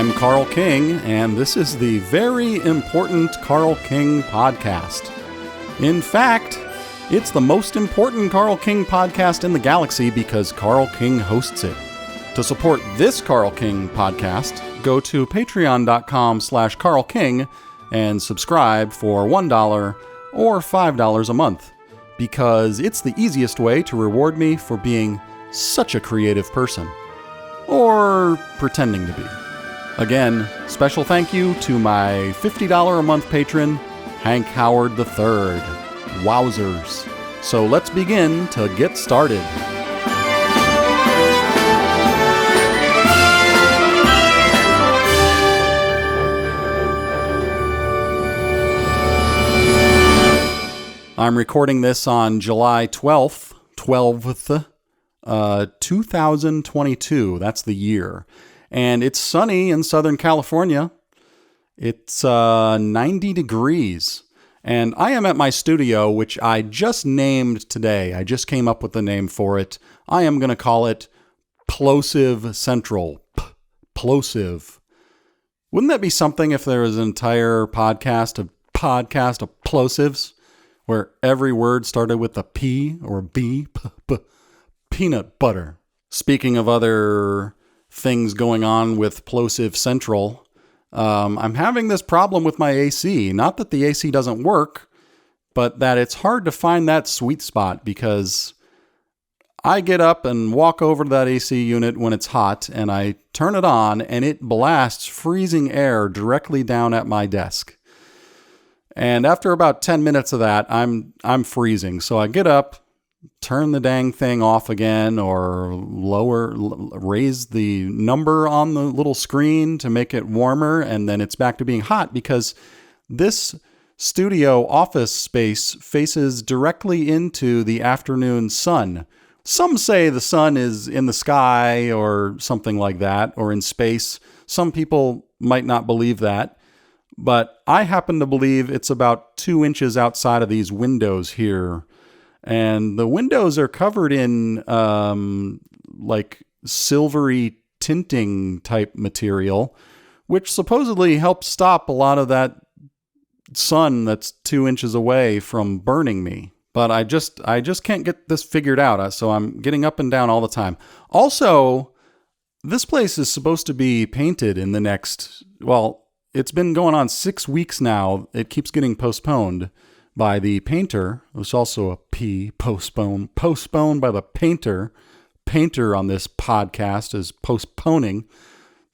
I'm Carl King, and this is the very important Carl King podcast. In fact, it's the most important Carl King podcast in the galaxy because Carl King hosts it. To support this Carl King podcast, go to patreon.com/Carl King and subscribe for $1 or $5 a month, because it's the easiest way to reward me for being such a creative person. Or pretending to be. Again, special thank you to my $50 a month patron, Hank Howard III. Wowzers. So let's begin to get started. I'm recording this on July 12th, 2022. That's the year. And it's sunny in Southern California. It's 90 degrees. And I am at my studio, which I just named today. I just came up with the name for it. I am going to call it Plosive Central. Plosive. Wouldn't that be something if there was an entire podcast of plosives, where every word started with a P or B? Peanut butter. Speaking of other things going on with Plosive Central, I'm having this problem with my AC. Not that the AC doesn't work, but that it's hard to find that sweet spot, because I get up and walk over to that AC unit when it's hot, and I turn it on, and it blasts freezing air directly down at my desk. And after about 10 minutes of that, I'm freezing. So I get up, turn the dang thing off again, or raise the number on the little screen to make it warmer, and then it's back to being hot, because this studio office space faces directly into the afternoon sun. Some say the sun is in the sky or something like that, or in space. Some people might not believe that. But I happen to believe it's about 2 inches outside of these windows here. And the windows are covered in like silvery tinting type material, which supposedly helps stop a lot of that sun that's 2 inches away from burning me. But I just can't get this figured out. So I'm getting up and down all the time. Also, this place is supposed to be painted in the next, it's been going on 6 weeks now. It keeps getting postponed by the painter. There's also a P, postponed by the painter. Painter on this podcast is postponing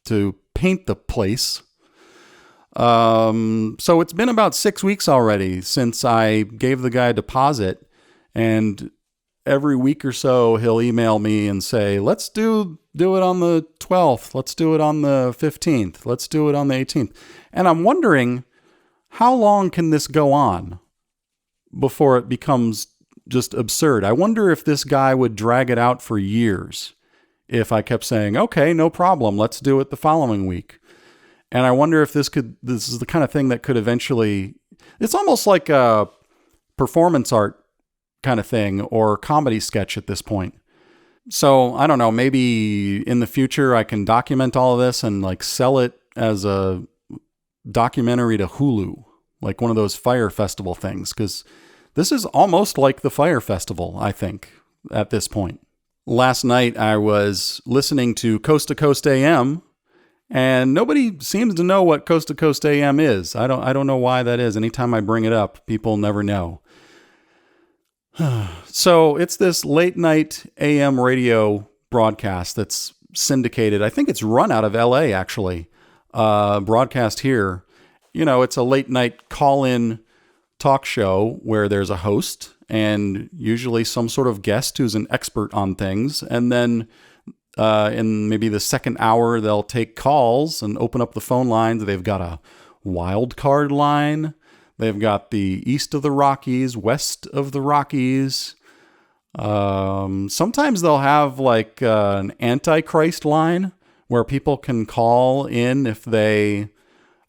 to paint the place. So it's been about 6 weeks already since I gave the guy a deposit, and every week or so he'll email me and say, let's do it on the 12th. Let's do it on the 15th. Let's do it on the 18th. And I'm wondering, how long can this go on before it becomes just absurd? I wonder if this guy would drag it out for years if I kept saying, okay, no problem, let's do it the following week. And I wonder if this is the kind of thing that could eventually, it's almost like a performance art kind of thing, or comedy sketch at this point. So I don't know, maybe in the future I can document all of this and like sell it as a documentary to Hulu, like one of those Fire Festival things, because this is almost like the Fire Festival, I think, at this point. Last night I was listening to Coast to Coast AM, and nobody seems to know what Coast to Coast AM is. I don't know why that is. Anytime I bring it up, people never know. So it's this late night AM radio broadcast that's syndicated. I think it's run out of LA, actually. Broadcast here. You know, it's a late night call-in talk show where there's a host and usually some sort of guest who's an expert on things. And then in maybe the second hour, they'll take calls and open up the phone lines. They've got a wild card line. They've got the east of the Rockies, west of the Rockies. Sometimes they'll have like an Antichrist line where people can call in if they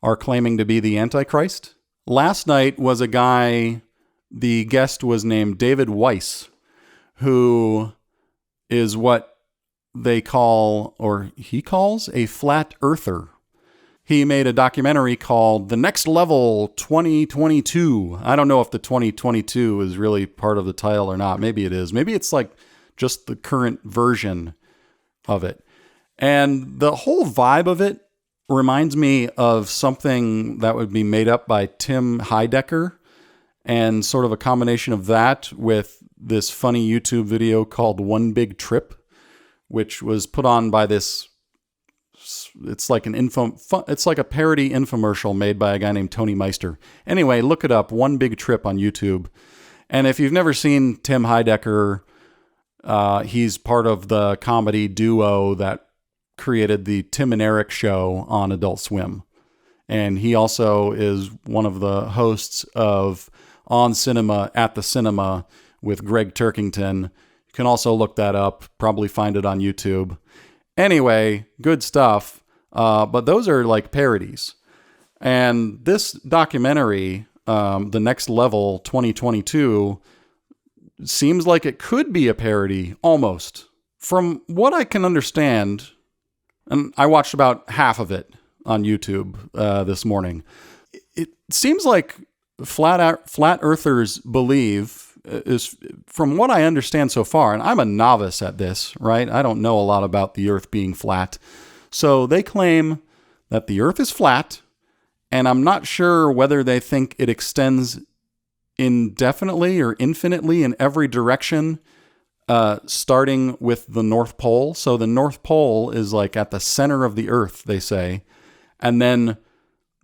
are claiming to be the Antichrist. Last night was a guy, the guest was named David Weiss, who is what they call, or he calls, a flat earther. he made a documentary called The Next Level 2022. I don't know if the 2022 is really part of the title or not. Maybe it is. Maybe it's like just the current version of it. And the whole vibe of it reminds me of something that would be made up by Tim Heidecker, and sort of a combination of that with this funny YouTube video called One Big Trip, which was put on by this. It's like it's like a parody infomercial made by a guy named Tony Meister. Anyway, look it up, One Big Trip on YouTube. And if you've never seen Tim Heidecker, he's part of the comedy duo that created the Tim and Eric show on Adult Swim. And he also is one of the hosts of On Cinema at the Cinema with Greg Turkington. You can also look that up, probably find it on YouTube. Anyway, good stuff. But those are like parodies. And this documentary, The Next Level 2022, seems like it could be a parody, almost. From what I can understand, and I watched about half of it on YouTube this morning, it seems like flat earthers believe, is from what I understand so far, and I'm a novice at this, right? I don't know a lot about the earth being flat. So they claim that the earth is flat, and I'm not sure whether they think it extends indefinitely or infinitely in every direction, starting with the North Pole. So the North Pole is like at the center of the earth, they say, and then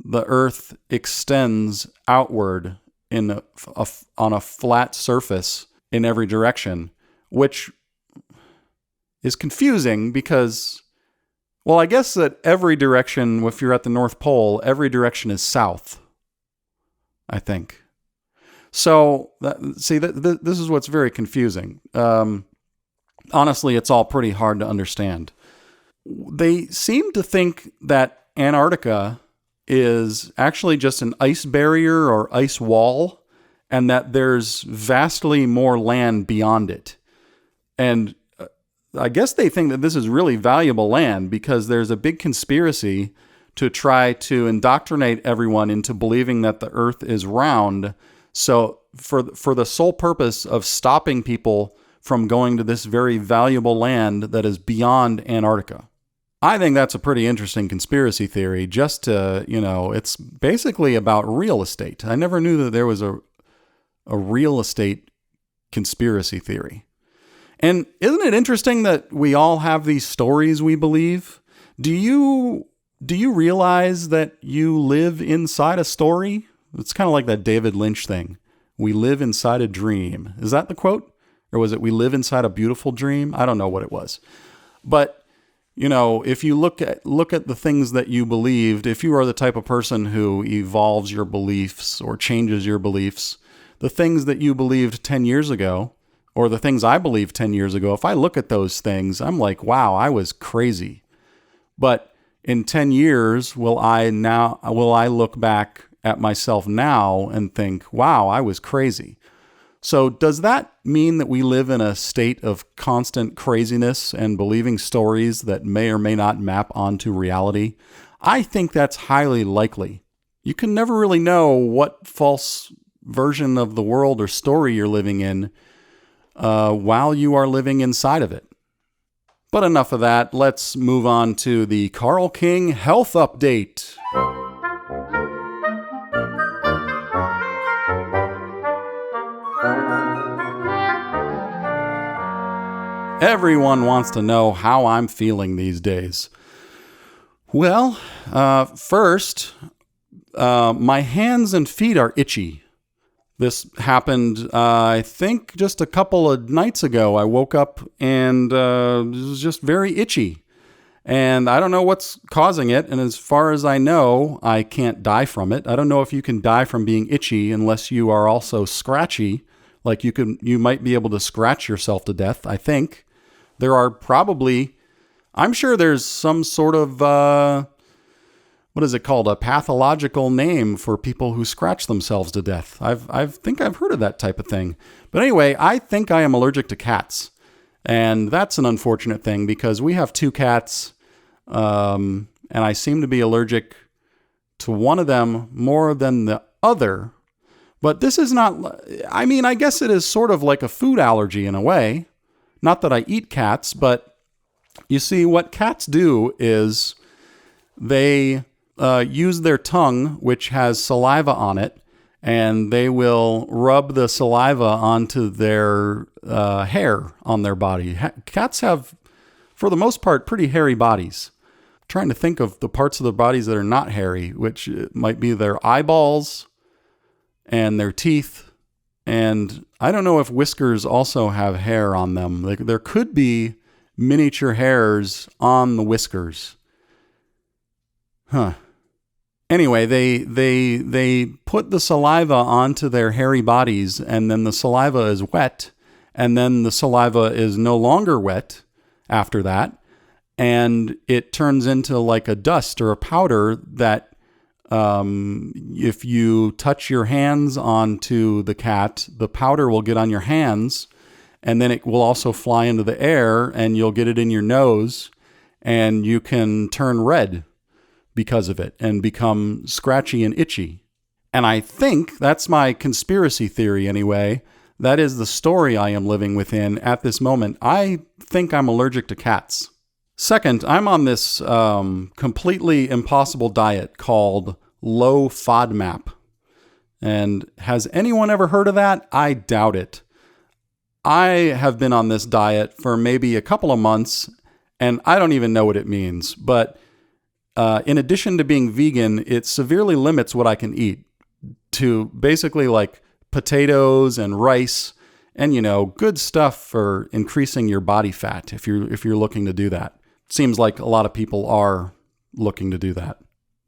the earth extends outward on a flat surface in every direction, which is confusing because, well, I guess that every direction, if you're at the North Pole, every direction is south, I think. So, this is what's very confusing. Honestly, it's all pretty hard to understand. They seem to think that Antarctica is actually just an ice barrier or ice wall, and that there's vastly more land beyond it. And I guess they think that this is really valuable land because there's a big conspiracy to try to indoctrinate everyone into believing that the earth is round. So for the sole purpose of stopping people from going to this very valuable land that is beyond Antarctica. I think that's a pretty interesting conspiracy theory, just to, it's basically about real estate. I never knew that there was a real estate conspiracy theory. And isn't it interesting that we all have these stories we believe? Do you realize that you live inside a story? It's kind of like that David Lynch thing. We live inside a dream. Is that the quote? Or was it we live inside a beautiful dream? I don't know what it was. But if you look at the things that you believed, if you are the type of person who evolves your beliefs or changes your beliefs, the things that you believed 10 years ago, or the things I believed 10 years ago, if I look at those things, I'm like, wow, I was crazy. But in 10 years, will I look back at myself now and think, wow, I was crazy? So does that mean that we live in a state of constant craziness and believing stories that may or may not map onto reality? I think that's highly likely. You can never really know what false version of the world or story you're living in while you are living inside of it. But enough of that. Let's move on to the Carl King Health Update. Everyone wants to know how I'm feeling these days. Well, first, my hands and feet are itchy. This happened, I think, just a couple of nights ago. I woke up and it was just very itchy. And I don't know what's causing it. And as far as I know, I can't die from it. I don't know if you can die from being itchy unless you are also scratchy. Like you might be able to scratch yourself to death, I think. There are probably, I'm sure there's some sort of, what is it called? A pathological name for people who scratch themselves to death. I think I've heard of that type of thing. But anyway, I think I am allergic to cats. And that's an unfortunate thing because we have 2 cats, and I seem to be allergic to one of them more than the other. But this is not, I mean, I guess it is sort of like a food allergy in a way. Not that I eat cats, but you see, what cats do is they use their tongue, which has saliva on it, and they will rub the saliva onto their hair on their body. Cats have, for the most part, pretty hairy bodies. I'm trying to think of the parts of their bodies that are not hairy, which might be their eyeballs and their teeth. And I don't know if whiskers also have hair on them. There could be miniature hairs on the whiskers. Huh. Anyway, they put the saliva onto their hairy bodies, and then the saliva is wet, and then the saliva is no longer wet after that, and it turns into like a dust or a powder that if you touch your hands onto the cat, the powder will get on your hands, and then it will also fly into the air, and you'll get it in your nose, and you can turn red because of it and become scratchy and itchy. And I think that's my conspiracy theory anyway. That is the story I am living within at this moment. I think I'm allergic to cats. Second, I'm on this completely impossible diet called low FODMAP. And has anyone ever heard of that? I doubt it. I have been on this diet for maybe a couple of months, and I don't even know what it means. But in addition to being vegan, it severely limits what I can eat to basically like potatoes and rice and, good stuff for increasing your body fat if you're looking to do that. Seems like a lot of people are looking to do that.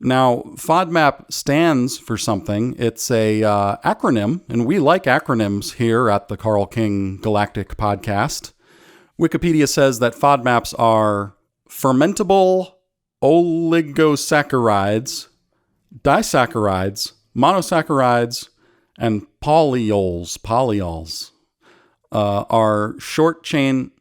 Now, FODMAP stands for something. It's a acronym, and we like acronyms here at the Carl King Galactic Podcast. Wikipedia says that FODMAPs are fermentable oligosaccharides, disaccharides, monosaccharides, and polyols. Are short chain.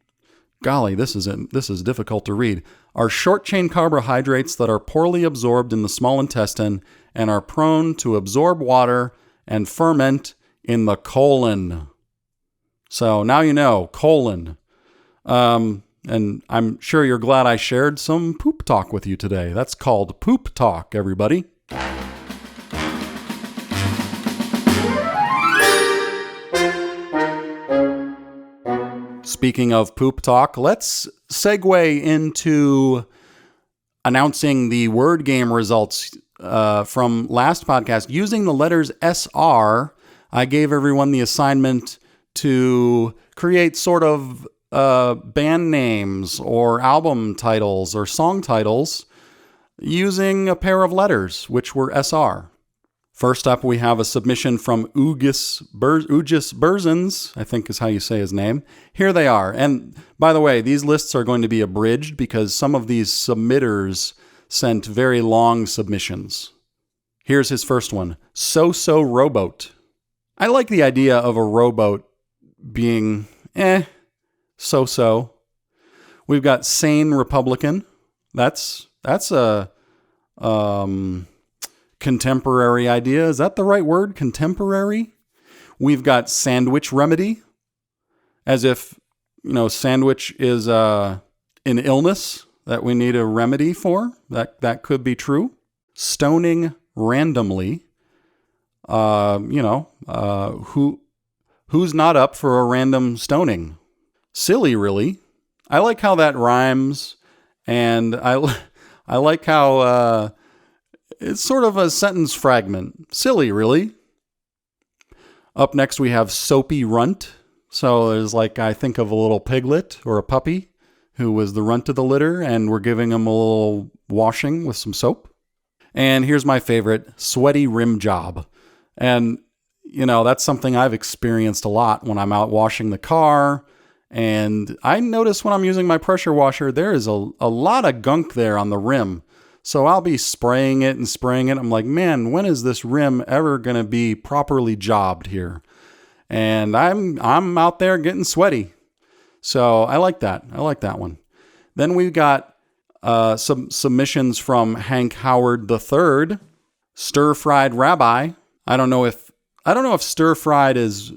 Golly, this is difficult to read. Are short-chain carbohydrates that are poorly absorbed in the small intestine and are prone to absorb water and ferment in the colon. So now you know, colon. And I'm sure you're glad I shared some poop talk with you today. That's called Poop Talk, everybody. Speaking of poop talk, let's segue into announcing the word game results from last podcast. Using the letters SR, I gave everyone the assignment to create sort of band names or album titles or song titles using a pair of letters, which were SR. First up, we have a submission from Ugis Burzins, I think is how you say his name. Here they are. And by the way, these lists are going to be abridged because some of these submitters sent very long submissions. Here's his first one. So-so rowboat. I like the idea of a rowboat being, so-so. We've got Sane Republican. That's a contemporary idea. Is that the right word? Contemporary? We've got Sandwich Remedy, as if, sandwich is an illness that we need a remedy for. That could be true. Stoning randomly. Who's not up for a random stoning? Silly, really. I like how that rhymes, and I like how it's sort of a sentence fragment. Silly, really. Up next, we have Soapy Runt. So there's I think of a little piglet or a puppy who was the runt of the litter, and we're giving him a little washing with some soap. And here's my favorite, Sweaty Rim Job. And, that's something I've experienced a lot when I'm out washing the car. And I notice when I'm using my pressure washer, there is a lot of gunk there on the rim. So I'll be spraying it. I'm like, man, when is this rim ever going to be properly jobbed here? And I'm out there getting sweaty. So I like that. I like that one. Then we've got some submissions from Hank Howard III. Stir-fried rabbi. I don't know if stir-fried is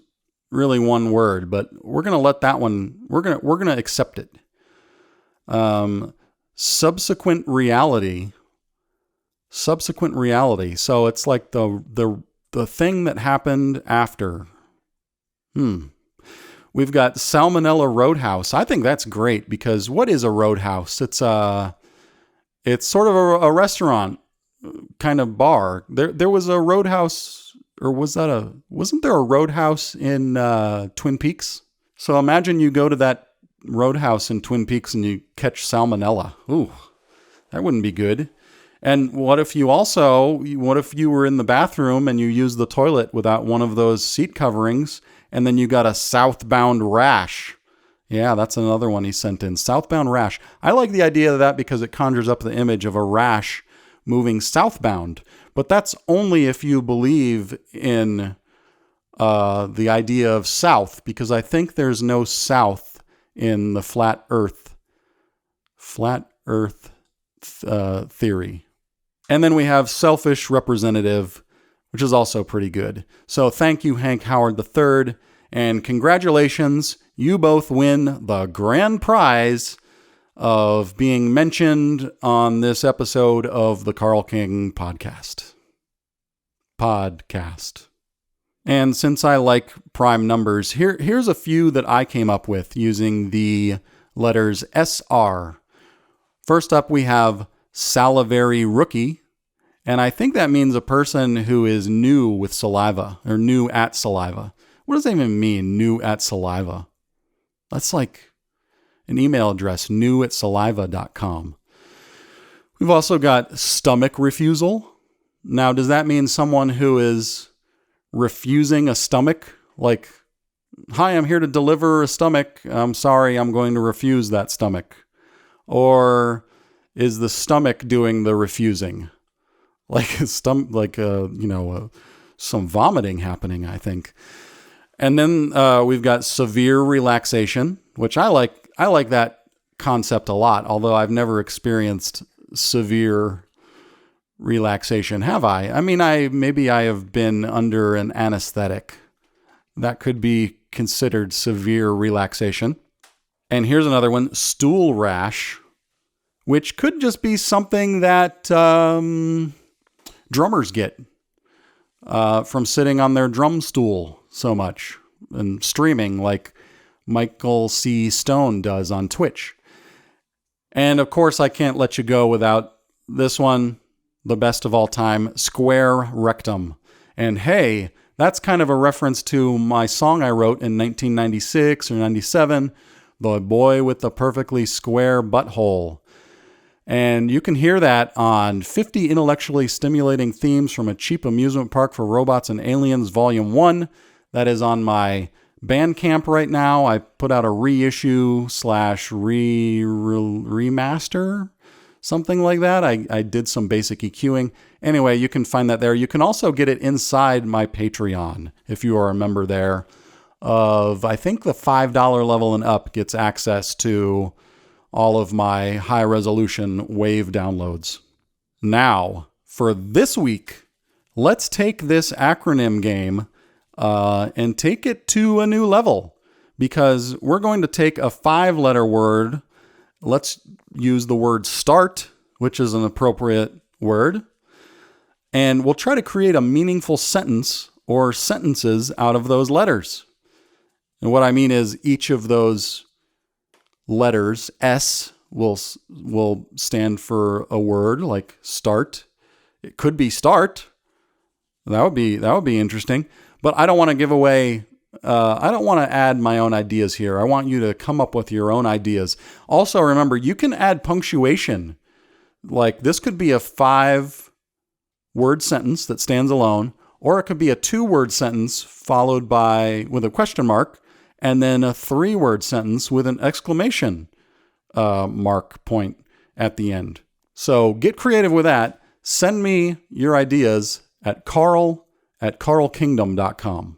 really one word, but we're gonna let that one. We're gonna accept it. Subsequent reality. Subsequent reality. So it's like the thing that happened after. We've got Salmonella Roadhouse. I think that's great because what is a roadhouse? It's sort of a restaurant kind of bar. There was a roadhouse, or wasn't there a roadhouse in Twin Peaks? So imagine you go to that roadhouse in Twin Peaks and you catch salmonella. Ooh, that wouldn't be good. And what if you were in the bathroom and you used the toilet without one of those seat coverings, and then you got a southbound rash? Yeah, that's another one he sent in. Southbound rash. I like the idea of that because it conjures up the image of a rash moving southbound. But that's only if you believe in the idea of south, because I think there's no south in the flat earth theory. And then we have selfish representative, which is also pretty good. So thank you, Hank Howard III, and congratulations. You both win the grand prize of being mentioned on this episode of the Carl King podcast. And since I like prime numbers, here's a few that I came up with using the letters SR. First up, we have salivary rookie, and I think that means a person who is new with saliva, or new at saliva. What does that even mean, new at saliva? That's like an email address, new@saliva.com. We've also got stomach refusal. Now, does that mean someone who is refusing a stomach? Like, hi, I'm here to deliver a stomach. I'm sorry, I'm going to refuse that stomach. Or is the stomach doing the refusing? Like some vomiting happening, I think. And then we've got severe relaxation, which I like that concept a lot, although I've never experienced severe relaxation, have I? I mean, maybe I have been under an anesthetic. That could be considered severe relaxation. And here's another one, stool rash, which could just be something that drummers get from sitting on their drum stool so much and streaming like Michael C. Stone does on Twitch. And of course, I can't let you go without this one, the best of all time, square rectum. And hey, that's kind of a reference to my song I wrote in 1996 or 97, The Boy with the Perfectly Square Butthole. And you can hear that on 50 Intellectually Stimulating Themes from a Cheap Amusement Park for Robots and Aliens, Volume 1. That is on my Bandcamp right now. I put out a reissue / remaster, something like that. I did some basic EQing. Anyway, you can find that there. You can also get it inside my Patreon, if you are a member there. I think the $5 level and up gets access to all of my high-resolution WAV downloads. Now, for this week, let's take this acronym game and take it to a new level, because we're going to take a 5-letter word. Let's use the word start, which is an appropriate word, and we'll try to create a meaningful sentence or sentences out of those letters. And what I mean is each of those letters, S, will stand for a word like start. It could be start. That would be interesting. But I don't want to give away. I don't want to add my own ideas here. I want you to come up with your own ideas. Also, remember, you can add punctuation. Like this could be a 5-word sentence that stands alone, or it could be a 2-word sentence followed with a question mark, and then a 3-word sentence with an exclamation mark point at the end. So get creative with that. Send me your ideas at carl@carlkingdom.com.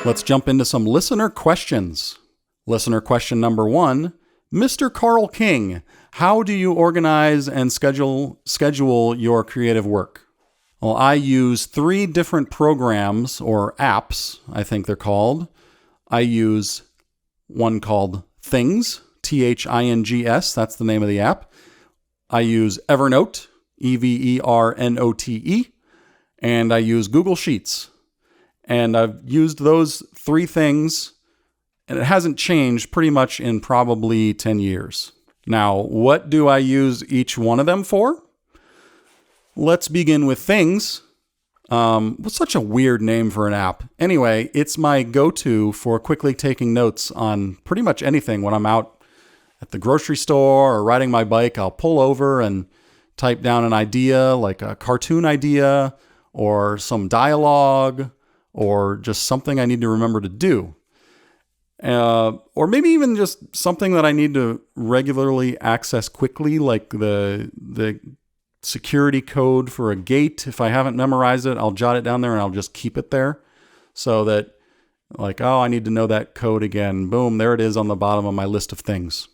Let's jump into some listener questions. Listener question number 1, Mr. Carl King, how do you organize and schedule your creative work? Well, I use 3 different programs or apps, I think they're called. I use one called Things, Things, that's the name of the app. I use Evernote, Evernote, and I use Google Sheets. And I've used those 3 things, and it hasn't changed pretty much in probably 10 years. Now, what do I use each one of them for? Let's begin with Things. What's such a weird name for an app? Anyway, it's my go-to for quickly taking notes on pretty much anything. When I'm out at the grocery store or riding my bike, I'll pull over and type down an idea, like a cartoon idea or some dialogue or just something I need to remember to do. Or maybe even just something that I need to regularly access quickly, like the security code for a gate. If I haven't memorized it, I'll jot it down there and I'll just keep it there so that, like, oh, I need to know that code again. Boom, there it is on the bottom of my list of things.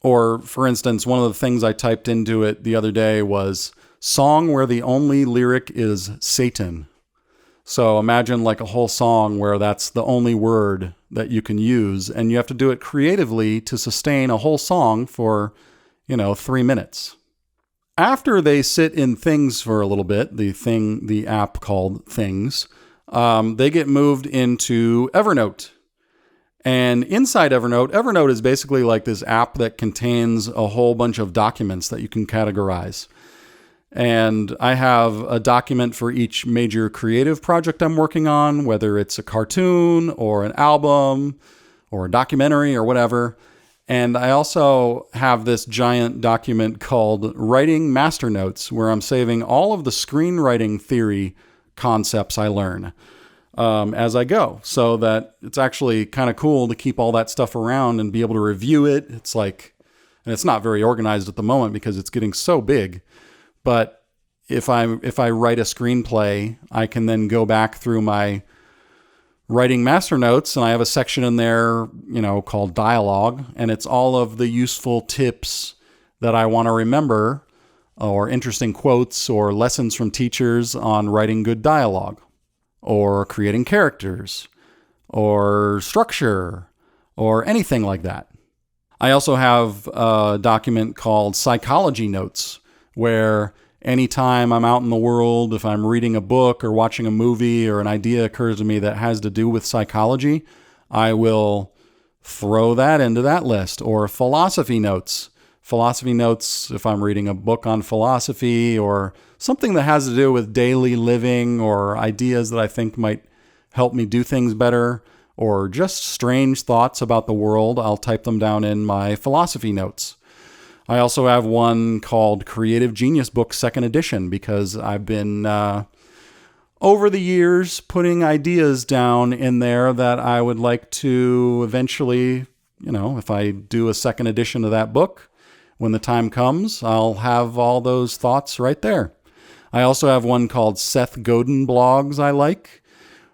Or, for instance, one of the things I typed into it the other day was song where the only lyric is Satan. So imagine like a whole song where that's the only word that you can use, and you have to do it creatively to sustain a whole song for, 3 minutes. After they sit in Things for a little bit, the app called Things, they get moved into Evernote. And inside Evernote is basically like this app that contains a whole bunch of documents that you can categorize. And I have a document for each major creative project I'm working on, whether it's a cartoon or an album or a documentary or whatever. And I also have this giant document called Writing Master Notes, where I'm saving all of the screenwriting theory concepts I learn as I go, so that it's actually kind of cool to keep all that stuff around and be able to review it. It's like, and it's not very organized at the moment because it's getting so big. But if I write a screenplay, I can then go back through my Writing Master Notes, and I have a section in there, called Dialogue, and it's all of the useful tips that I want to remember, or interesting quotes or lessons from teachers on writing good dialogue, or creating characters, or structure, or anything like that. I also have a document called Psychology Notes, where anytime I'm out in the world, if I'm reading a book or watching a movie or an idea occurs to me that has to do with psychology, I will throw that into that list. Or philosophy notes. Philosophy notes, if I'm reading a book on philosophy or something that has to do with daily living or ideas that I think might help me do things better, or just strange thoughts about the world, I'll type them down in my philosophy notes. I also have one called Creative Genius Book 2nd Edition because I've been, over the years, putting ideas down in there that I would like to eventually, if I do a 2nd edition of that book, when the time comes, I'll have all those thoughts right there. I also have one called Seth Godin Blogs I like,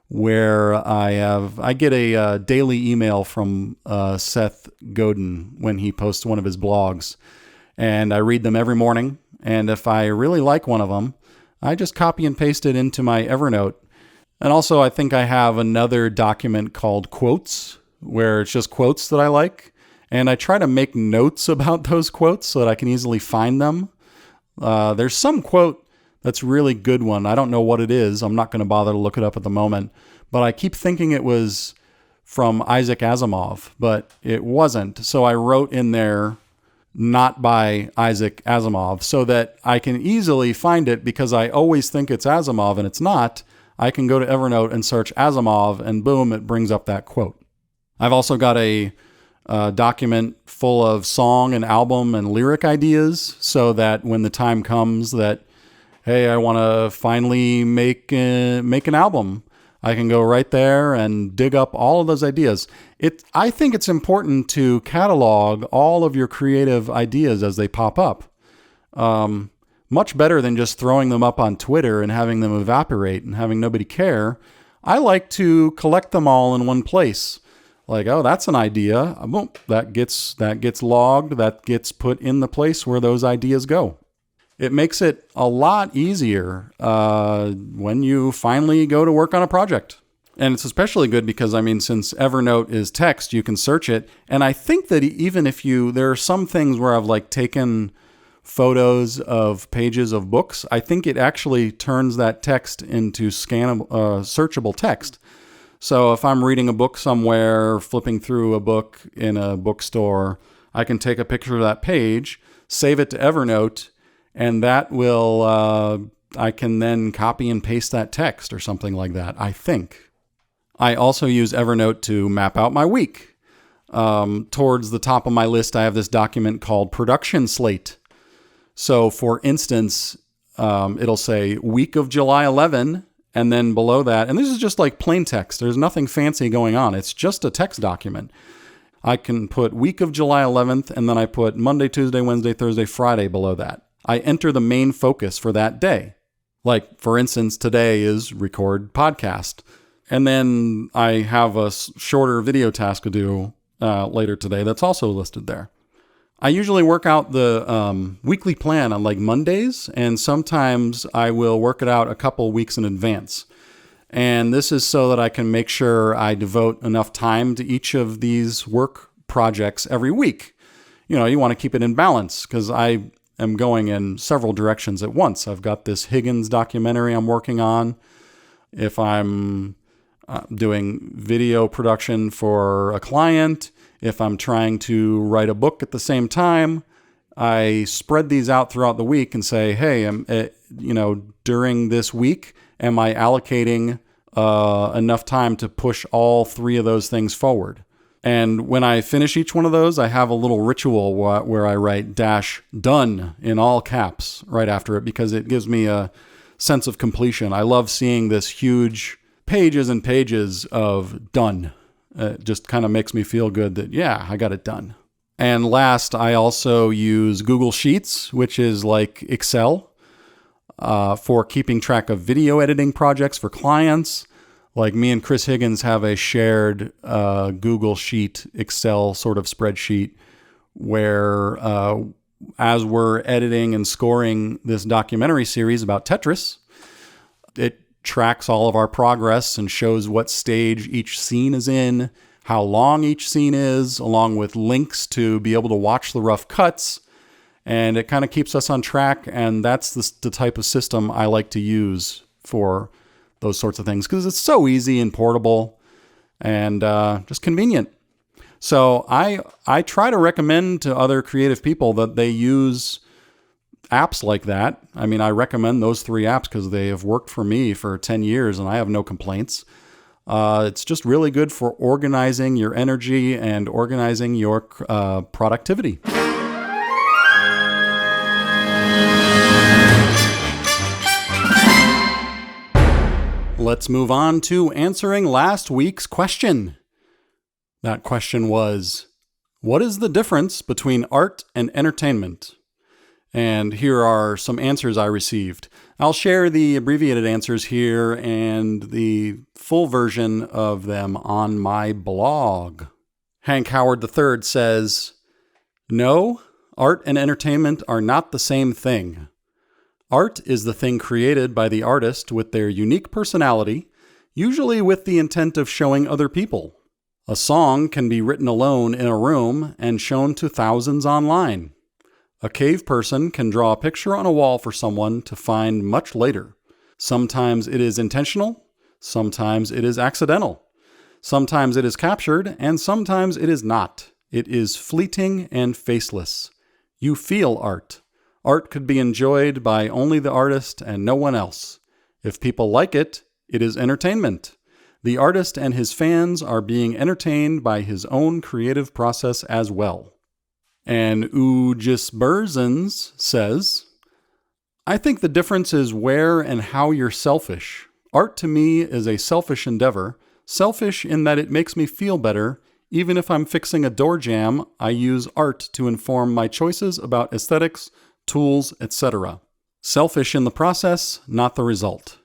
where I get a daily email from Seth Godin when he posts one of his blogs. And I read them every morning. And if I really like one of them, I just copy and paste it into my Evernote. And also, I think I have another document called Quotes, where it's just quotes that I like. And I try to make notes about those quotes so that I can easily find them. There's some quote that's a really good one. I don't know what it is. I'm not going to bother to look it up at the moment. But I keep thinking it was from Isaac Asimov, but it wasn't. So I wrote in there, not by Isaac Asimov, so that I can easily find it because I always think it's Asimov and it's not. I can go to Evernote and search Asimov and boom, it brings up that quote. I've also got a document full of song and album and lyric ideas so that when the time comes that, hey, I want to finally make an album, I can go right there and dig up all of those ideas. I think it's important to catalog all of your creative ideas as they pop up. Much better than just throwing them up on Twitter and having them evaporate and having nobody care. I like to collect them all in one place. Like, oh, that's an idea. Boom, that gets logged, that gets put in the place where those ideas go. It makes it a lot easier when you finally go to work on a project. And it's especially good because, since Evernote is text, you can search it. And I think that even if there are some things where I've taken photos of pages of books, I think it actually turns that text into searchable text. So if I'm reading a book somewhere, flipping through a book in a bookstore, I can take a picture of that page, save it to Evernote, and that will, I can then copy and paste that text or something like that, I think. I also use Evernote to map out my week. Towards the top of my list, I have this document called Production Slate. So for instance, it'll say week of July 11, and then below that, and this is just like plain text. There's nothing fancy going on. It's just a text document. I can put week of July 11th, and then I put Monday, Tuesday, Wednesday, Thursday, Friday below that. I enter the main focus for that day. Like, for instance, today is record podcast. And then I have a shorter video task to do later today that's also listed there. I usually work out the weekly plan on Mondays, and sometimes I will work it out a couple weeks in advance. And this is so that I can make sure I devote enough time to each of these work projects every week. You want to keep it in balance because I am going in several directions at once. I've got this Higgins documentary I'm working on. If I'm doing video production for a client, if I'm trying to write a book at the same time, I spread these out throughout the week and say, hey, during this week, am I allocating enough time to push all three of those things forward? And when I finish each one of those, I have a little ritual where I write -done in all caps right after it because it gives me a sense of completion. I love seeing this huge pages and pages of done. It just kind of makes me feel good that, yeah, I got it done. And last, I also use Google Sheets, which is like Excel, for keeping track of video editing projects for clients. Like me and Chris Higgins have a shared Google Sheet, Excel sort of spreadsheet where as we're editing and scoring this documentary series about Tetris, it tracks all of our progress and shows what stage each scene is in, how long each scene is, along with links to be able to watch the rough cuts. And it kind of keeps us on track. And that's the type of system I like to use for those sorts of things because it's so easy and portable and just convenient. So I try to recommend to other creative people that they use apps like that. I recommend those 3 apps because they have worked for me for 10 years and I have no complaints. It's just really good for organizing your energy and organizing your productivity. Let's move on to answering last week's question. That question was, what is the difference between art and entertainment? And here are some answers I received. I'll share the abbreviated answers here and the full version of them on my blog. Hank Howard III says, no, art and entertainment are not the same thing. Art is the thing created by the artist with their unique personality, usually with the intent of showing other people. A song can be written alone in a room and shown to thousands online. A cave person can draw a picture on a wall for someone to find much later. Sometimes it is intentional, sometimes it is accidental. Sometimes it is captured, and sometimes it is not. It is fleeting and faceless. You feel art. Art could be enjoyed by only the artist and no one else. If people like it, it is entertainment. The artist and his fans are being entertained by his own creative process as well. And Ujisburzens says, I think the difference is where and how you're selfish. Art to me is a selfish endeavor, selfish in that it makes me feel better. Even if I'm fixing a door jamb, I use art to inform my choices about aesthetics, tools, etc. Selfish in the process, not the result.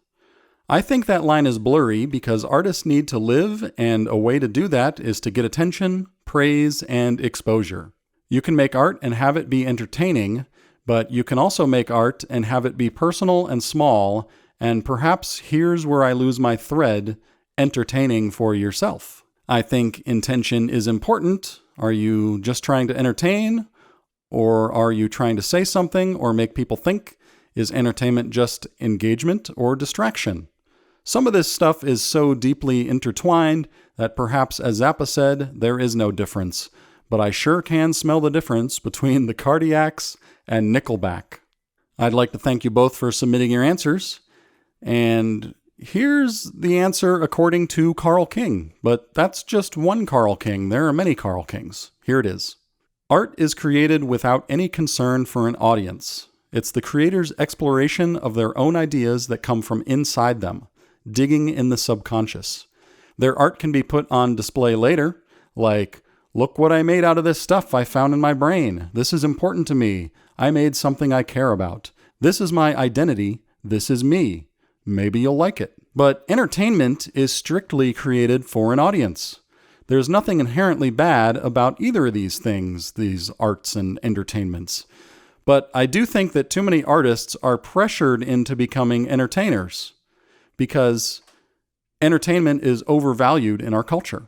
I think that line is blurry because artists need to live, and a way to do that is to get attention, praise, and exposure. You can make art and have it be entertaining, but you can also make art and have it be personal and small, and perhaps here's where I lose my thread, entertaining for yourself. I think intention is important. Are you just trying to entertain? Or are you trying to say something or make people think? Is entertainment just engagement or distraction? Some of this stuff is so deeply intertwined that perhaps, as Zappa said, there is no difference. But I sure can smell the difference between the Cardiacs and Nickelback. I'd like to thank you both for submitting your answers. And here's the answer according to Carl King. But that's just one Carl King. There are many Carl Kings. Here it is. Art is created without any concern for an audience. It's the creator's exploration of their own ideas that come from inside them, digging in the subconscious. Their art can be put on display later, like, look what I made out of this stuff I found in my brain. This is important to me. I made something I care about. This is my identity. This is me. Maybe you'll like it. But entertainment is strictly created for an audience. There's nothing inherently bad about either of these things, these arts and entertainments. But I do think that too many artists are pressured into becoming entertainers because entertainment is overvalued in our culture.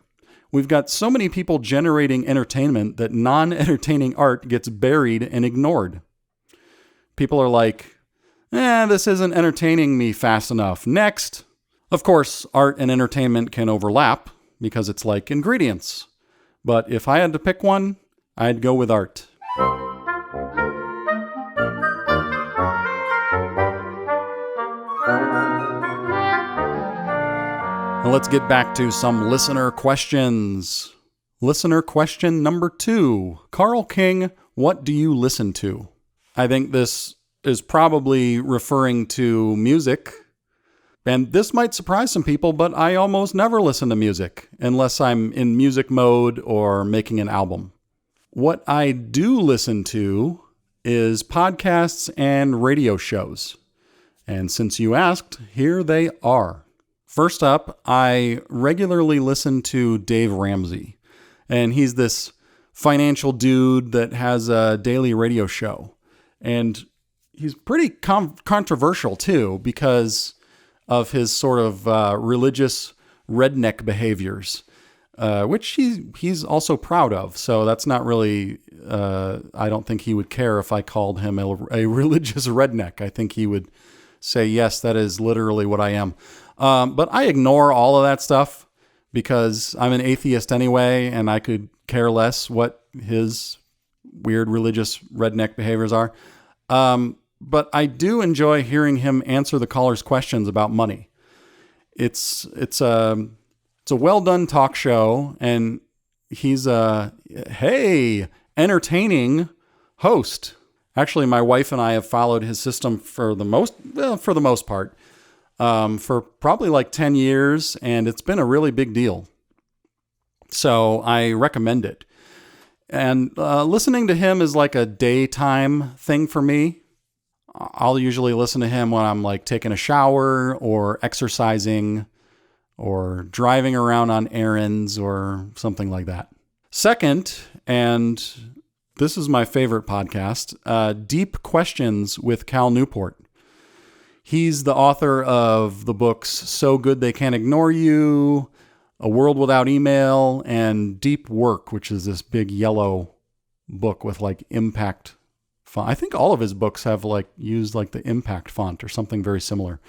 We've got so many people generating entertainment that non-entertaining art gets buried and ignored. People are like, this isn't entertaining me fast enough. Next. Of course, art and entertainment can overlap because it's like ingredients. But if I had to pick one, I'd go with art. Now let's get back to some listener questions. Listener question number 2. Carl King, what do you listen to? I think this is probably referring to music. And this might surprise some people, but I almost never listen to music unless I'm in music mode or making an album. What I do listen to is podcasts and radio shows. And since you asked, here they are. First up, I regularly listen to Dave Ramsey, and he's this financial dude that has a daily radio show. And he's pretty controversial, too, because of his sort of religious redneck behaviors, which he's also proud of. So that's not really, I don't think he would care if I called him a religious redneck. I think he would say, yes, that is literally what I am. But I ignore all of that stuff because I'm an atheist anyway, and I could care less what his weird religious redneck behaviors are. But I do enjoy hearing him answer the callers' questions about money. It's a well done talk show, and he's a entertaining host. Actually, my wife and I have followed his system for the most part. For probably like 10 years, and it's been a really big deal. So I recommend it. And listening to him is like a daytime thing for me. I'll usually listen to him when I'm like taking a shower or exercising or driving around on errands or something like that. Second, and this is my favorite podcast, Deep Questions with Cal Newport. He's the author of the books So Good They Can't Ignore You, A World Without Email, and Deep Work, which is this big yellow book with like impact font. I think all of his books have like used like the impact font or something very similar.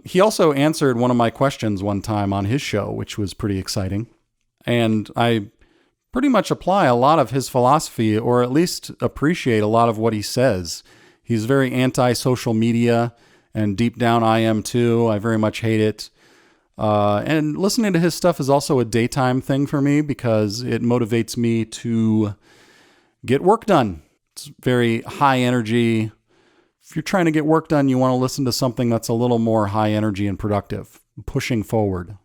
He also answered one of my questions one time on his show, which was pretty exciting. And I pretty much apply a lot of his philosophy, or at least appreciate a lot of what he says. He's very anti-social media, and deep down I am too. I very much hate it. And listening to his stuff is also a daytime thing for me because it motivates me to get work done. It's very high energy. If you're trying to get work done, you want to listen to something that's a little more high energy and productive, pushing forward.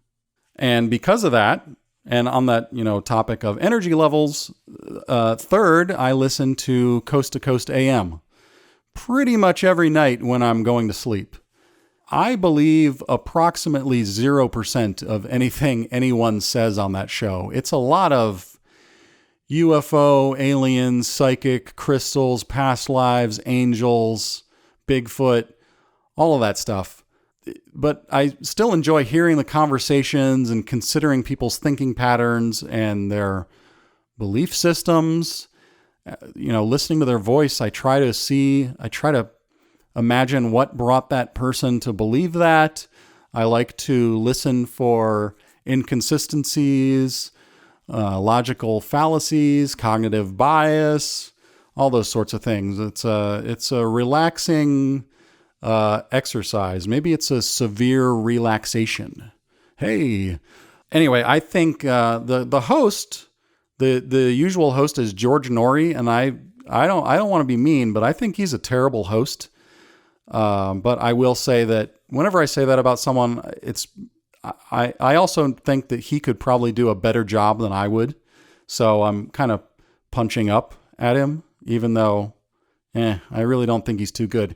And because of that, and on that, topic of energy levels, third, I listen to Coast AM pretty much every night when I'm going to sleep. I believe approximately 0% of anything anyone says on that show. It's a lot of UFO, aliens, psychic, crystals, past lives, angels, Bigfoot, all of that stuff. But I still enjoy hearing the conversations and considering people's thinking patterns and their belief systems. Listening to their voice, I try to imagine what brought that person to believe that. I like to listen for inconsistencies, logical fallacies, cognitive bias, all those sorts of things. It's a relaxing exercise. Maybe it's a severe relaxation. Hey, anyway, I think the host, the usual host, is George Norrie, and I don't want to be mean, but I think he's a terrible host. But I will say that whenever I say that about someone, I also think that he could probably do a better job than I would. So I'm kind of punching up at him, even though, I really don't think he's too good.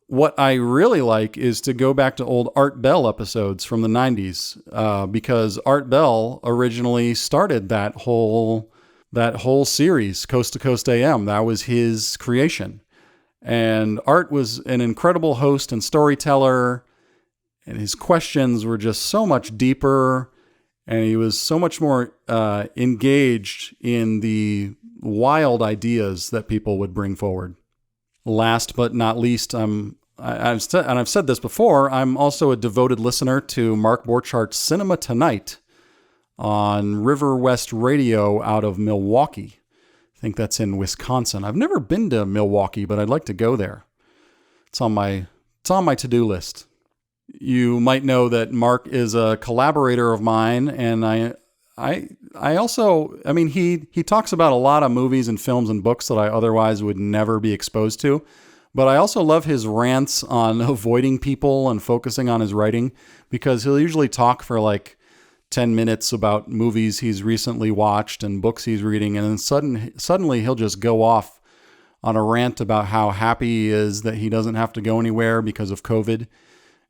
What I really like is to go back to old Art Bell episodes from the 90s, because Art Bell originally started that whole series, Coast to Coast AM. That was his creation. And Art was an incredible host and storyteller, and his questions were just so much deeper, and he was so much more engaged in the wild ideas that people would bring forward. Last but not least, I've said this before, I'm also a devoted listener to Mark Borchardt's Cinema Tonight on River West Radio out of Milwaukee. I think that's in Wisconsin. I've never been to Milwaukee, but I'd like to go there. It's on my to-do list. You might know that Mark is a collaborator of mine, and I also, he talks about a lot of movies and films and books that I otherwise would never be exposed to. But I also love his rants on avoiding people and focusing on his writing, because he'll usually talk for like 10 minutes about movies he's recently watched and books he's reading. And then suddenly he'll just go off on a rant about how happy he is that he doesn't have to go anywhere because of COVID.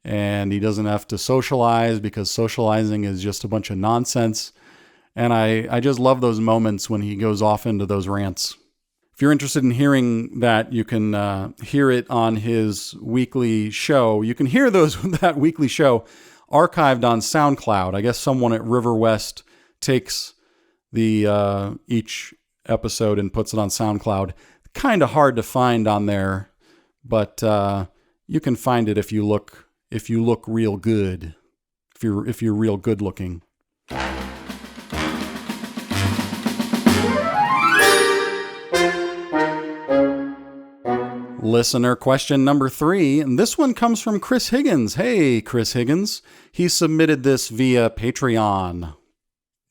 And he doesn't have to socialize because socializing is just a bunch of nonsense. And I just love those moments when he goes off into those rants. If you're interested in hearing that, you can hear it on his weekly show. You can hear that weekly show archived on SoundCloud. I guess someone at River West takes the each episode and puts it on SoundCloud. Kind of hard to find on there, but you can find it if you look real good. If you're real good looking. Listener question number 3, and this one comes from Chris Higgins. Hey, Chris Higgins. He submitted this via Patreon.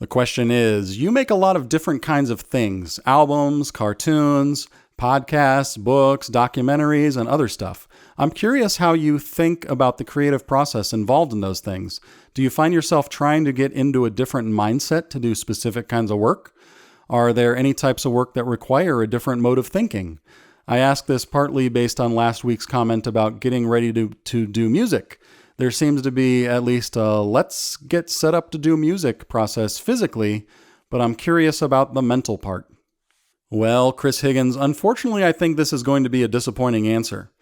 The question is, you make a lot of different kinds of things: albums, cartoons, podcasts, books, documentaries, and other stuff. I'm curious how you think about the creative process involved in those things. Do you find yourself trying to get into a different mindset to do specific kinds of work? Are there any types of work that require a different mode of thinking? I ask this partly based on last week's comment about getting ready to do music. There seems to be at least a let's get set up to do music process physically, but I'm curious about the mental part. Well, Chris Higgins, unfortunately, I think this is going to be a disappointing answer.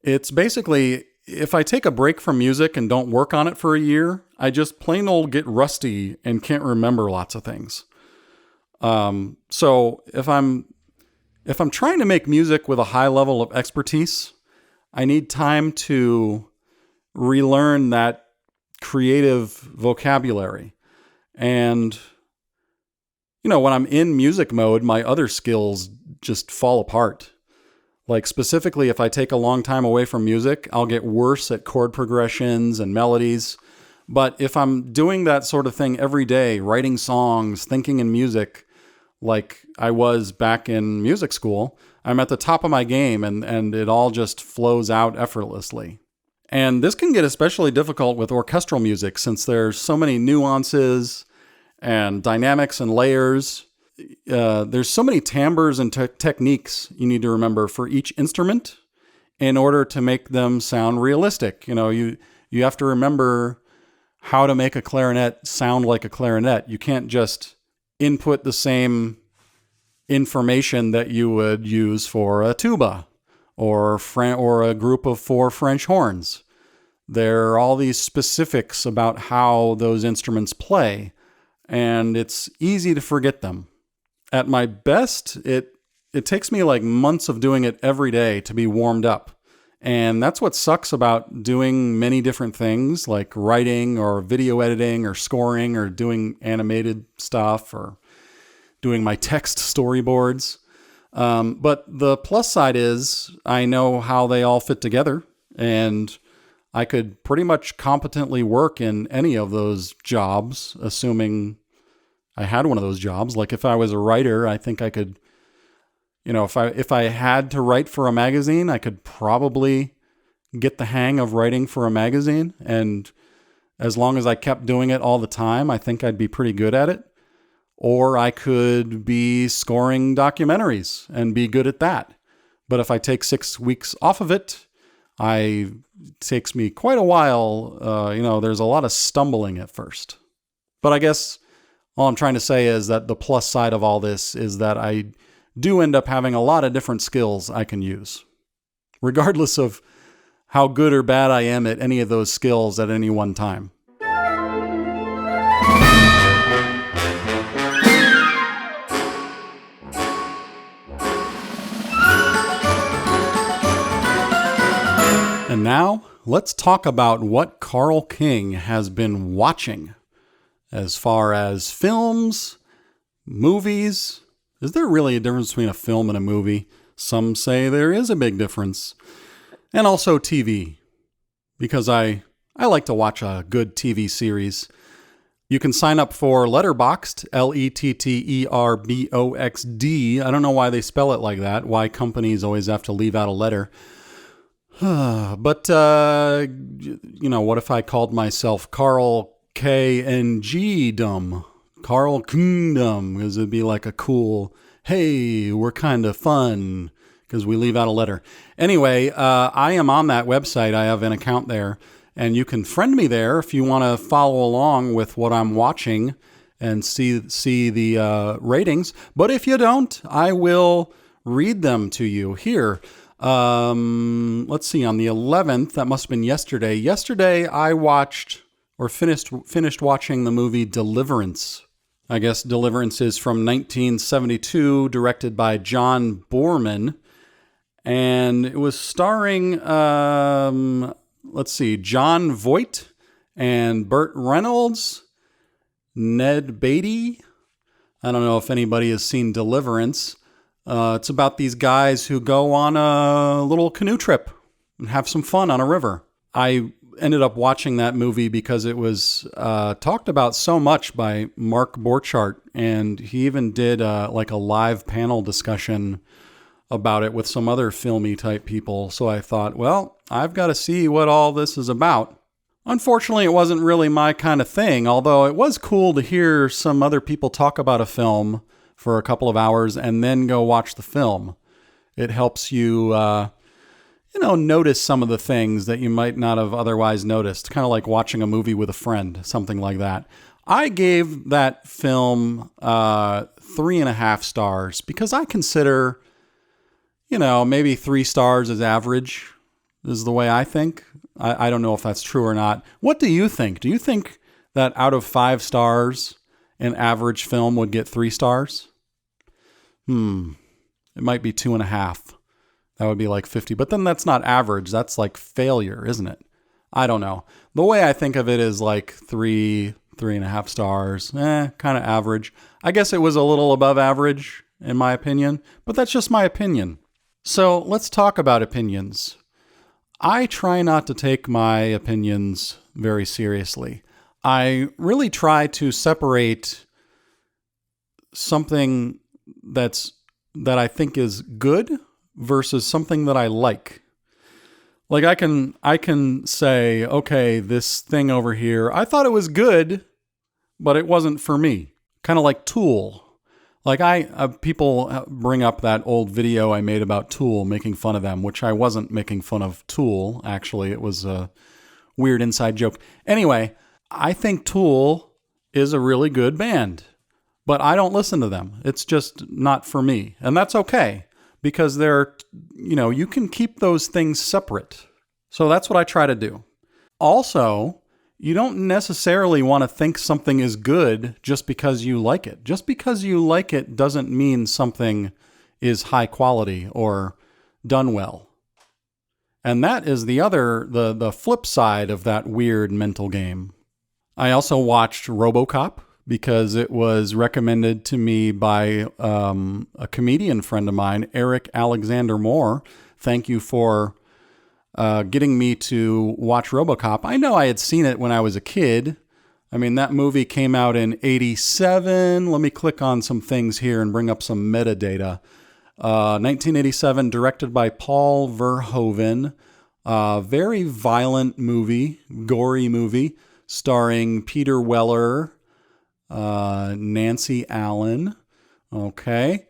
It's basically, if I take a break from music and don't work on it for a year, I just plain old get rusty and can't remember lots of things. So if I'm trying to make music with a high level of expertise, I need time to relearn that creative vocabulary. And, when I'm in music mode, my other skills just fall apart. Like specifically, if I take a long time away from music, I'll get worse at chord progressions and melodies. But if I'm doing that sort of thing every day, writing songs, thinking in music, like I was back in music school, I'm at the top of my game and it all just flows out effortlessly. And this can get especially difficult with orchestral music since there's so many nuances and dynamics and layers. There's so many timbres and techniques you need to remember for each instrument in order to make them sound realistic. You have to remember how to make a clarinet sound like a clarinet. You can't just input the same information that you would use for a tuba or a group of 4 French horns. There are all these specifics about how those instruments play, and it's easy to forget them. At my best, it takes me like months of doing it every day to be warmed up. And that's what sucks about doing many different things like writing or video editing or scoring or doing animated stuff or doing my text storyboards. But the plus side is I know how they all fit together, and I could pretty much competently work in any of those jobs, assuming I had one of those jobs. Like if I was a writer, I think I could, if I had to write for a magazine, I could probably get the hang of writing for a magazine. And as long as I kept doing it all the time, I think I'd be pretty good at it. Or I could be scoring documentaries and be good at that. But if I take 6 weeks off of it, it takes me quite a while. There's a lot of stumbling at first. But I guess all I'm trying to say is that the plus side of all this is that I do end up having a lot of different skills I can use, regardless of how good or bad I am at any of those skills at any one time. And now, let's talk about what Carl King has been watching as far as films, movies. Is there really a difference between a film and a movie? Some say there is a big difference. And also TV, because I like to watch a good TV series. You can sign up for Letterboxd, Letterboxd. I don't know why they spell it like that, why companies always have to leave out a letter. But, what if I called myself Carl K-N-G-dom? Carl Kingdom, because it'd be like a cool, hey, we're kind of fun, because we leave out a letter. Anyway, I am on that website. I have an account there, and you can friend me there if you want to follow along with what I'm watching and see the ratings. But if you don't, I will read them to you here. Let's see, on the 11th, that must have been yesterday. Yesterday, I watched or finished watching the movie Deliverance. I guess Deliverance is from 1972, directed by John Boorman. And it was starring, Jon Voight and Burt Reynolds, Ned Beatty. I don't know if anybody has seen Deliverance. It's about these guys who go on a little canoe trip and have some fun on a river. I ended up watching that movie because it was talked about so much by Mark Borchardt, and he even did a live panel discussion about it with some other filmy type people. So I thought, well, I've got to see what all this is about. Unfortunately, it wasn't really my kind of thing, although it was cool to hear some other people talk about a film for a couple of hours and then go watch the film. It helps you, notice some of the things that you might not have otherwise noticed, kind of like watching a movie with a friend, something like that. I gave that film 3.5 stars because I consider, maybe 3 stars is average, is the way I think. I don't know if that's true or not. What do you think? Do you think that out of 5 stars, an average film would get 3 stars? It might be 2.5. That would be like 50. But then that's not average. That's like failure, isn't it? I don't know. The way I think of it is like 3.5 stars. Kind of average. I guess it was a little above average, in my opinion. But that's just my opinion. So let's talk about opinions. I try not to take my opinions very seriously. I really try to separate something that I think is good versus something that I like. Like I can say, okay, this thing over here, I thought it was good, but it wasn't for me. Kind of like Tool. Like people bring up that old video I made about Tool, making fun of them, which I wasn't making fun of Tool. Actually, it was a weird inside joke. Anyway, I think Tool is a really good band, but I don't listen to them. It's just not for me. And that's okay, because you can keep those things separate. So that's what I try to do. Also, you don't necessarily want to think something is good just because you like it. Just because you like it doesn't mean something is high quality or done well. And that is the flip side of that weird mental game. I also watched RoboCop because it was recommended to me by a comedian friend of mine, Eric Alexander Moore. Thank you for getting me to watch RoboCop. I know I had seen it when I was a kid. I mean, that movie came out in 1987. Let me click on some things here and bring up some metadata. 1987, directed by Paul Verhoeven. Very violent movie, gory movie, starring Peter Weller, Nancy Allen. Okay.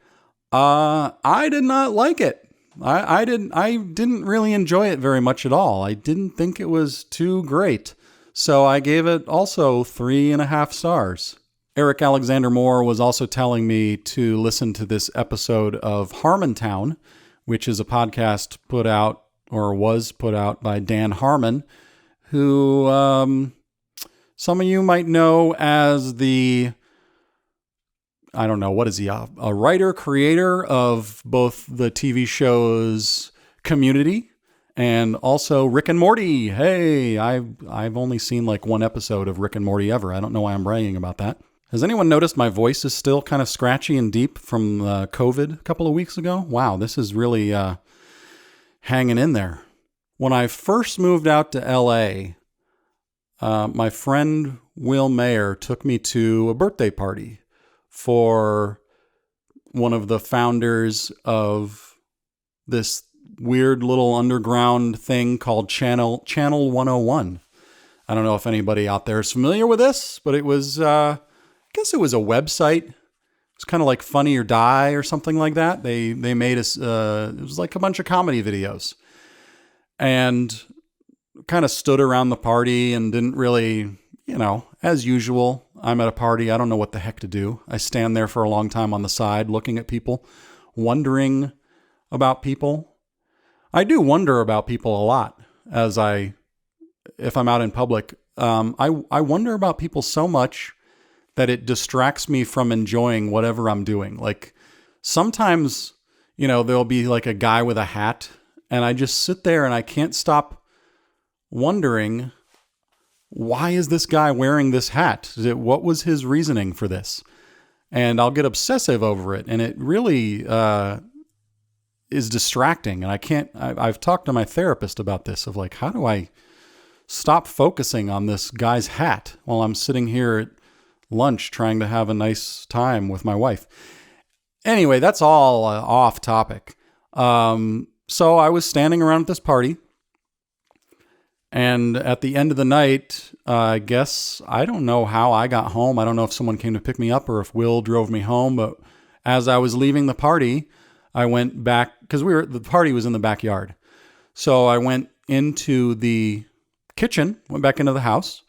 I did not like it. I didn't really enjoy it very much at all. I didn't think it was too great. So I gave it also 3.5 stars. Eric Alexander Moore was also telling me to listen to this episode of Harmontown, which is a podcast was put out by Dan Harmon, who some of you might know as I don't know, what is he, a writer, creator of both the TV shows Community and also Rick and Morty. Hey, I've only seen like one episode of Rick and Morty ever. I don't know why I'm bragging about that. Has anyone noticed my voice is still kind of scratchy and deep from COVID a couple of weeks ago? Wow, this is really hanging in there. When I first moved out to LA, my friend Will Mayer took me to a birthday party for one of the founders of this weird little underground thing called Channel 101. I don't know if anybody out there is familiar with this, but it was, I guess it was a website. It was kind of like Funny or Die or something like that. They made us, it was like a bunch of comedy videos, and kind of stood around the party and didn't really, as usual, I'm at a party. I don't know what the heck to do. I stand there for a long time on the side looking at people, wondering about people. I do wonder about people a lot if I'm out in public. I wonder about people so much that it distracts me from enjoying whatever I'm doing. Like sometimes, there'll be like a guy with a hat, and I just sit there and I can't stop wondering, why is this guy wearing this hat? What was his reasoning for this? And I'll get obsessive over it. And it really is distracting. And I've talked to my therapist about this, of like, how do I stop focusing on this guy's hat while I'm sitting here at lunch trying to have a nice time with my wife? Anyway, that's all off topic. So I was standing around at this party. And at the end of the night, I guess, I don't know how I got home. I don't know if someone came to pick me up or if Will drove me home. But as I was leaving the party, I went back, because the party was in the backyard. So I went into the kitchen, went back into the house,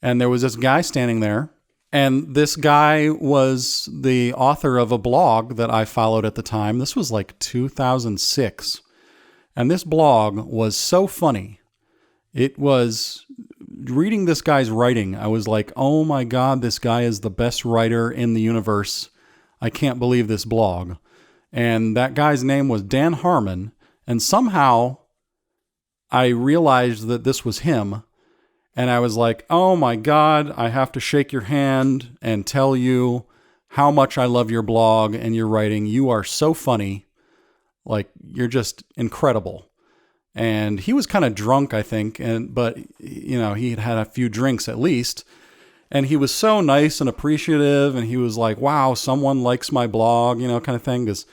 and there was this guy standing there. And this guy was the author of a blog that I followed at the time. This was like 2006. And this blog was so funny. It was, reading this guy's writing, I was like, oh my God, this guy is the best writer in the universe. I can't believe this blog. And that guy's name was Dan Harmon. And somehow I realized that this was him. And I was like, oh my God, I have to shake your hand and tell you how much I love your blog and your writing. You are so funny. Like, you're just incredible. And he was kind of drunk, I think, but he had had a few drinks at least. And he was so nice and appreciative, and he was like, wow, someone likes my blog, kind of thing. Because